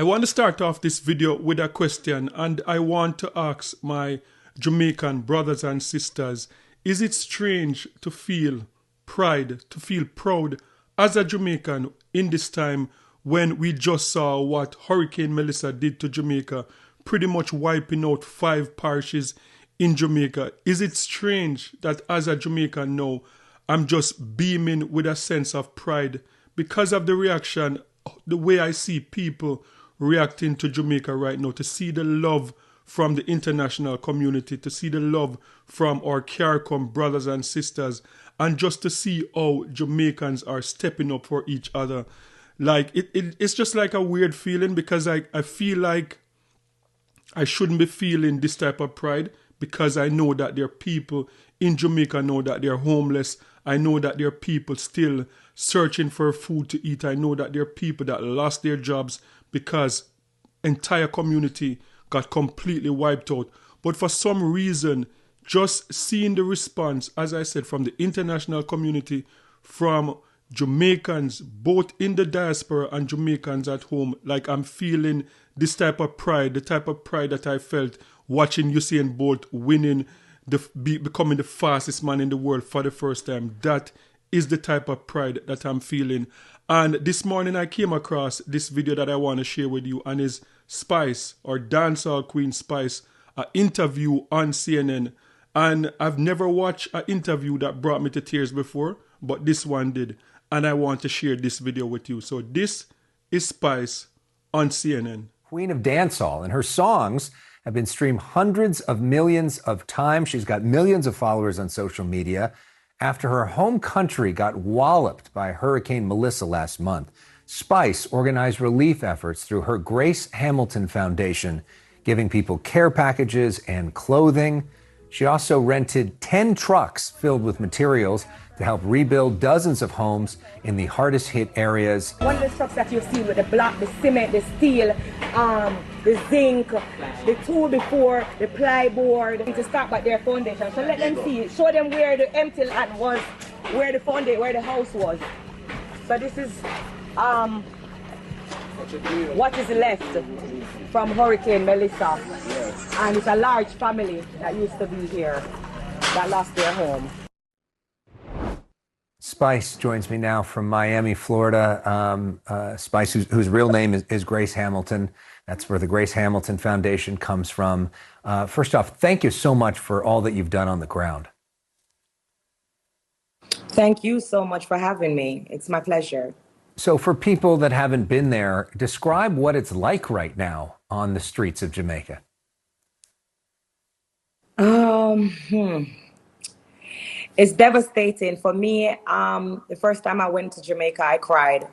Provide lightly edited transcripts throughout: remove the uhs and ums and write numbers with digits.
I want to start off this video with a question, and I want to ask my Jamaican brothers and sisters, is it strange to feel pride, to feel proud as a Jamaican in this time when we just saw what Hurricane Melissa did to Jamaica, pretty much wiping out 5 parishes in Jamaica? Is it strange that as a Jamaican now, I'm just beaming with a sense of pride because of the reaction, the way I see people reacting to Jamaica right now, to see the love from the international community, to see the love from our CARICOM brothers and sisters, and just to see how Jamaicans are stepping up for each other. Like, it's just like a weird feeling, because I feel like I shouldn't be feeling this type of pride, because I know that there are people in Jamaica now that they're homeless. I know that there are people still searching for food to eat. I know that there are people that lost their jobs because entire community got completely wiped out. But for some reason, just seeing the response, as I said, from the international community, from Jamaicans, both in the diaspora and Jamaicans at home, like I'm feeling this type of pride, the type of pride that I felt watching Usain Bolt winning, becoming the fastest man in the world for the first time. That is the type of pride that I'm feeling. And this morning I came across this video that I want to share with you, and is Spice, or dancehall queen Spice, an interview on CNN. And I've never watched an interview that brought me to tears before, but this one did. And I want to share this video with you. So this is Spice on CNN. Queen of dancehall, and her songs have been streamed hundreds of millions of times. She's got millions of followers on social media after her home country got walloped by Hurricane Melissa last month. Spice organized relief efforts through her Grace Hamilton Foundation, giving people care packages and clothing. She also rented 10 trucks filled with materials to help rebuild dozens of homes in the hardest hit areas. One of the trucks that you've seen with the block, the cement, the steel, the zinc, the tool before, the plyboard, to start back their foundation. So let them see, show them where the empty land was, where the foundation, where the house was. So this is what is left from Hurricane Melissa. And it's a large family that used to be here that lost their home. Spice joins me now from Miami, Florida. Spice, whose real name is Grace Hamilton. That's where the Grace Hamilton Foundation comes from. First off, thank you so much for all that you've done on the ground. Thank you so much for having me. It's my pleasure. So for people that haven't been there, describe what it's like right now on the streets of Jamaica. It's devastating for me. The first time I went to Jamaica, I cried.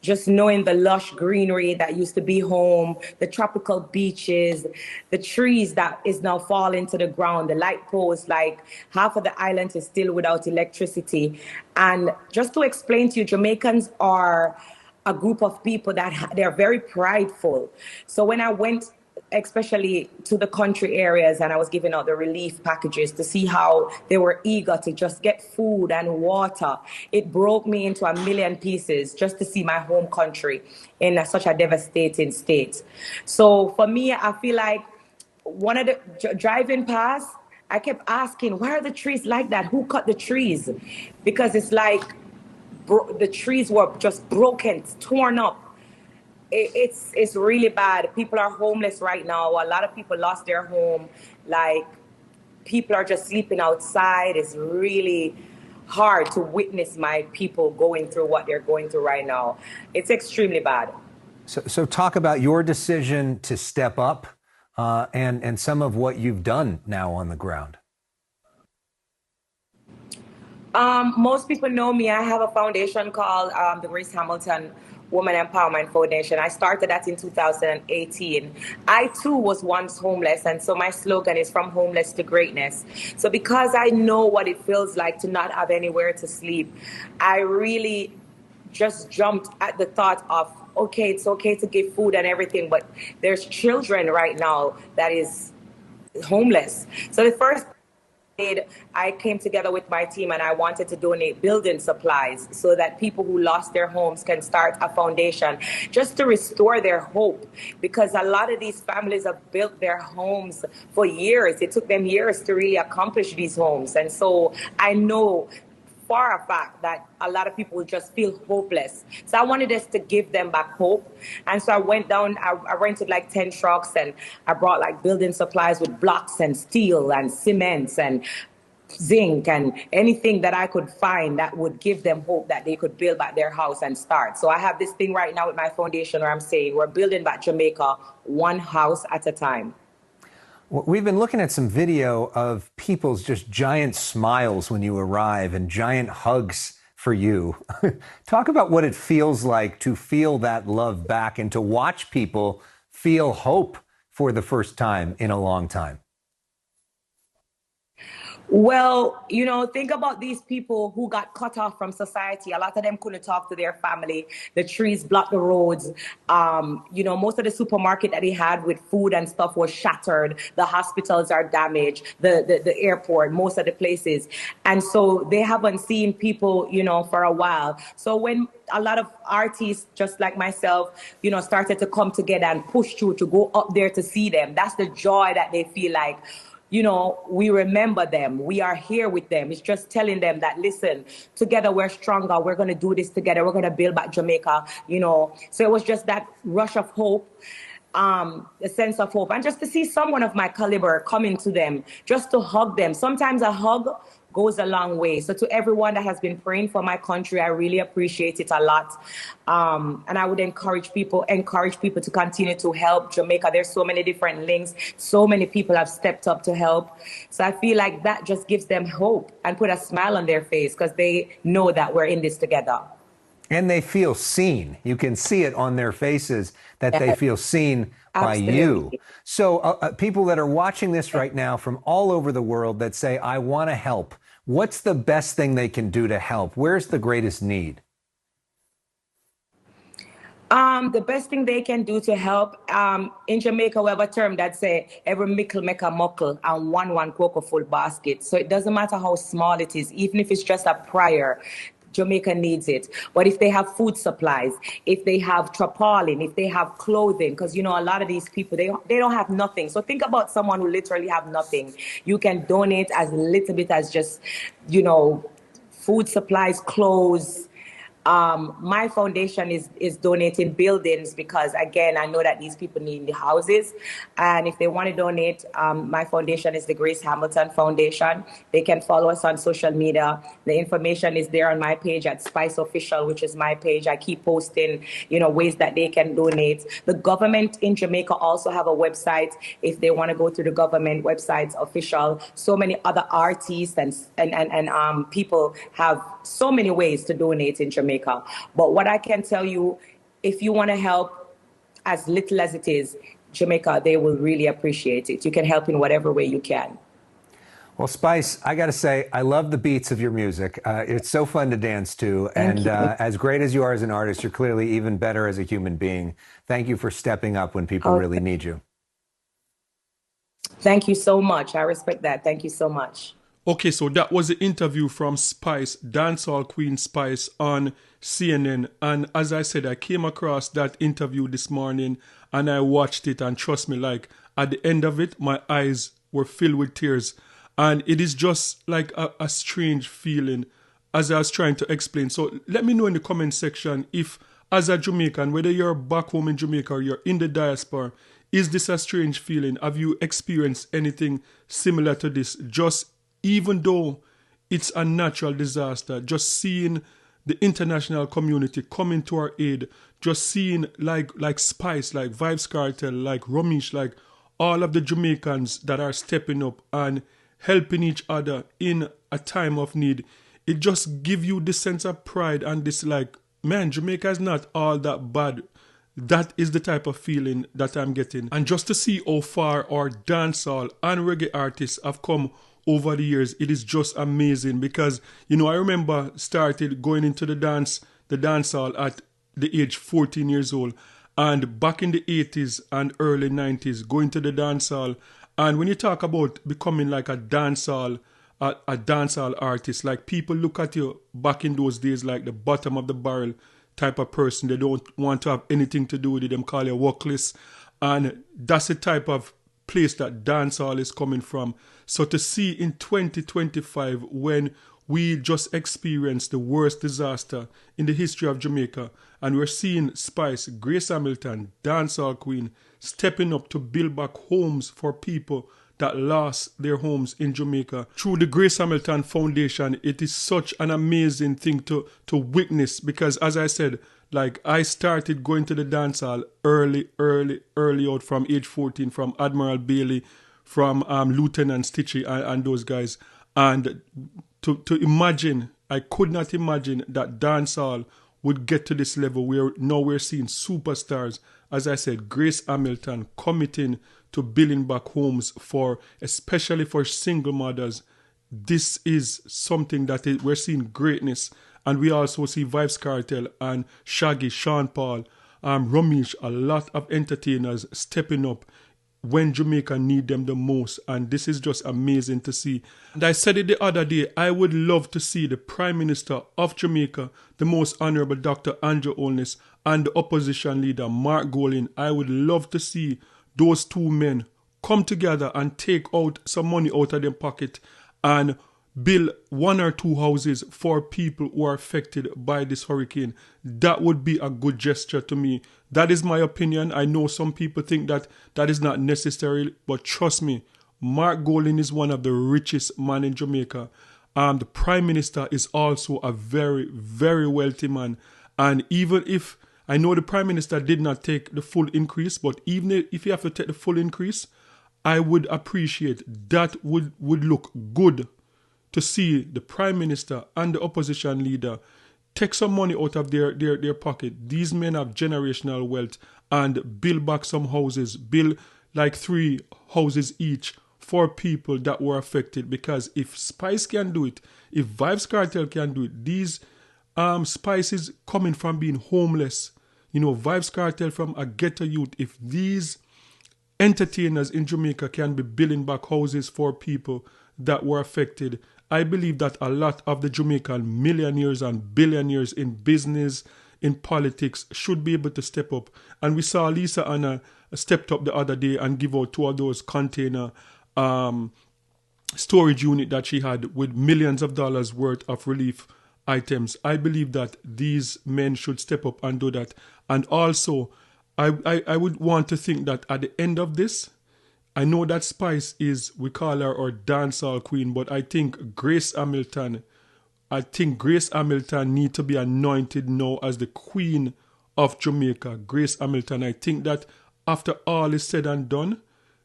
Just knowing the lush greenery that used to be home, the tropical beaches, the trees that is now falling to the ground, the light poles, like half of the island is still without electricity. And just to explain to you, Jamaicans are a group of people that they're very prideful. So when I went especially to the country areas and I was giving out the relief packages, to see how they were eager to just get food and water, it broke me into a million pieces just to see my home country in such a devastating state. So for me, I feel like one of the driving past, I kept asking, why are the trees like that? Who cut the trees? Because it's like the trees were just broken, torn up. It's really bad. People are homeless right now. A lot of people lost their home. Like, people are just sleeping outside. It's really hard to witness my people going through what they're going through right now. It's extremely bad. So talk about your decision to step up and some of what you've done now on the ground. Most people know me. I have a foundation called the Grace Hamilton Women Empowerment Foundation. I started that in 2018. I too was once homeless, and so my slogan is from homeless to greatness. So because I know what it feels like to not have anywhere to sleep, I really just jumped at the thought of, okay, it's okay to give food and everything, but there's children right now that is homeless. So the first I came together with my team and I wanted to donate building supplies so that people who lost their homes can start a foundation just to restore their hope, because a lot of these families have built their homes for years. It took them years to really accomplish these homes. And so I know for a fact that a lot of people just feel hopeless. So I wanted us to give them back hope. And so I went down, I rented like 10 trucks and I brought like building supplies with blocks and steel and cements and zinc and anything that I could find that would give them hope that they could build back their house and start. So I have this thing right now with my foundation where I'm saying we're building back Jamaica one house at a time. We've been looking at some video of people's just giant smiles when you arrive and giant hugs for you. Talk about what it feels like to feel that love back and to watch people feel hope for the first time in a long time. Well, you know, think about these people who got cut off from society. A lot of them couldn't talk to their family. The trees blocked the roads. You know, most of the supermarket that they had with food and stuff was shattered. The hospitals are damaged. The airport, most of the places. And so they haven't seen people, you know, for a while. So when a lot of artists, just like myself, you know, started to come together and push through to go up there to see them, that's the joy that they feel like, you know, we remember them. We are here with them. It's just telling them that, listen, together we're stronger. We're going to do this together. We're going to build back Jamaica, you know. So it was just that rush of hope, a sense of hope. And just to see someone of my caliber coming to them, just to hug them. Sometimes a hug goes a long way. So to everyone that has been praying for my country, I really appreciate it a lot. And I would encourage people to continue to help Jamaica. There's so many different links. So many people have stepped up to help. So I feel like that just gives them hope and put a smile on their face because they know that we're in this together. And they feel seen. You can see it on their faces that they feel seen by you. So people that are watching this right now from all over the world that say, I want to help, what's the best thing they can do to help? Where's the greatest need? The best thing they can do to help, in Jamaica, we have a term that say, every mickle make a muckle and one cocoa full basket. So it doesn't matter how small it is, even if it's just a prayer, Jamaica needs it. But if they have food supplies, if they have tarpaulin, if they have clothing, because, you know, a lot of these people, they don't have nothing. So think about someone who literally have nothing. You can donate as little bit as just, you know, food supplies, clothes. My foundation is donating buildings because, again, I know that these people need the houses. And if they want to donate, my foundation is the Grace Hamilton Foundation. They can follow us on social media. The information is there on my page at Spice Official, which is my page. I keep posting, you know, ways that they can donate. The government in Jamaica also have a website if they want to go to the government website's official. So many other artists and people have so many ways to donate in Jamaica. But what I can tell you, if you want to help as little as it is, Jamaica, they will really appreciate it. You can help in whatever way you can. Well, Spice, I got to say, I love the beats of your music. It's so fun to dance to. And as great as you are as an artist, you're clearly even better as a human being. Thank you for stepping up when people really need you. Thank you so much. I respect that. Thank you so much. Okay, so that was the interview from Spice, Dancehall Queen Spice on CNN. And as I said, I came across that interview this morning and I watched it. And trust me, like at the end of it, my eyes were filled with tears. And it is just like a strange feeling as I was trying to explain. So let me know in the comment section if, as a Jamaican, whether you're back home in Jamaica or you're in the diaspora, is this a strange feeling? Have you experienced anything similar to this? Just even though it's a natural disaster, just seeing the international community coming to our aid, just seeing like Spice, like Vybz Kartel, like Romeich, like all of the Jamaicans that are stepping up and helping each other in a time of need, it just gives you this sense of pride and this like, man, Jamaica is not all that bad. That is the type of feeling that I'm getting. And just to see how far our dancehall and reggae artists have come over the years, it is just amazing because, you know, I remember started going into the dancehall at the age 14 years old, and back in the 80s and early 90s going to the dancehall. And when you talk about becoming like a dancehall a dancehall artist. Like, people look at you back in those days like the bottom of the barrel type of person. They don't want to have anything to do with it. Them call you workless. And that's the type of place that dancehall is coming from. So to see in 2025, when we just experienced the worst disaster in the history of Jamaica, and we're seeing Spice, Grace Hamilton, dancehall queen, stepping up to build back homes for people that lost their homes in Jamaica through the Grace Hamilton Foundation. It is such an amazing thing to witness, because, as I said, like, I started going to the dancehall early out from age 14, from Admiral Bailey, from Lieutenant Stitchy and those guys. And to imagine, I could not imagine that dancehall would get to this level where now we're seeing superstars, as I said, Grace Hamilton committing to building back homes for, especially for single mothers. This is something that we're seeing greatness. And we also see Vybz Kartel and Shaggy, Sean Paul, Ramesh, a lot of entertainers stepping up when Jamaica need them the most. And this is just amazing to see. And I said it the other day, I would love to see the Prime Minister of Jamaica, the Most Honorable Dr. Andrew Holness, and the opposition leader Mark Golding. I would love to see those two men come together and take out some money out of their pocket and build 1 or 2 houses for people who are affected by this hurricane. That would be a good gesture to me. That is my opinion. I know some people think that that is not necessary, but trust me, Mark Golding is one of the richest men in Jamaica. The Prime Minister is also a very, very wealthy man. And even if, I know the Prime Minister did not take the full increase, but even if you have to take the full increase, I would appreciate that. Would look good to see the Prime Minister and the opposition leader take some money out of their pocket. These men have generational wealth, and build back some houses, build like 3 houses each for people that were affected. Because if Spice can do it, if Vybz Kartel can do it, these Spices coming from being homeless, Vybz Kartel from a ghetto youth, if these entertainers in Jamaica can be building back houses for people that were affected, I believe that a lot of the Jamaican millionaires and billionaires in business, in politics, should be able to step up. And we saw Lisa Anna stepped up the other day and give out 2 of those container storage unit that she had with millions of dollars worth of relief items. I believe that these men should step up and do that. And also, I would want to think that at the end of this, I know that Spice is, we call her our dancehall queen, but I think Grace Hamilton need to be anointed now as the queen of Jamaica. Grace Hamilton, I think that after all is said and done,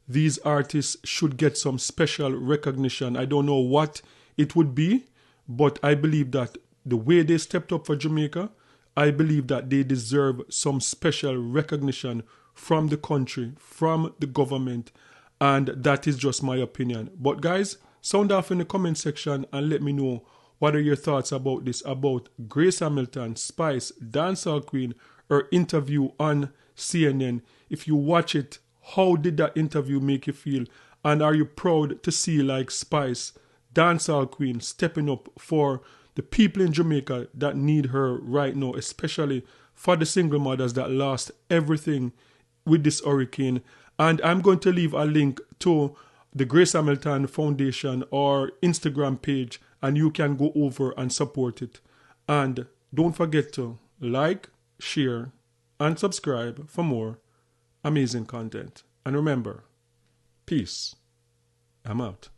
these artists should get some special recognition. I don't know what it would be, but I believe that the way they stepped up for Jamaica, I believe that they deserve some special recognition from the country, from the government. And that is just my opinion. But guys, sound off in the comment section and let me know what are your thoughts about this, about Grace Hamilton, Spice, dancehall queen, her interview on CNN. If you watch it, how did that interview make you feel? And are you proud to see like Spice, dancehall queen, stepping up for the people in Jamaica that need her right now, especially for the single mothers that lost everything with this hurricane? And I'm going to leave a link to the Grace Hamilton Foundation or Instagram page, and you can go over and support it. And don't forget to like, share, and subscribe for more amazing content. And remember, peace. I'm out.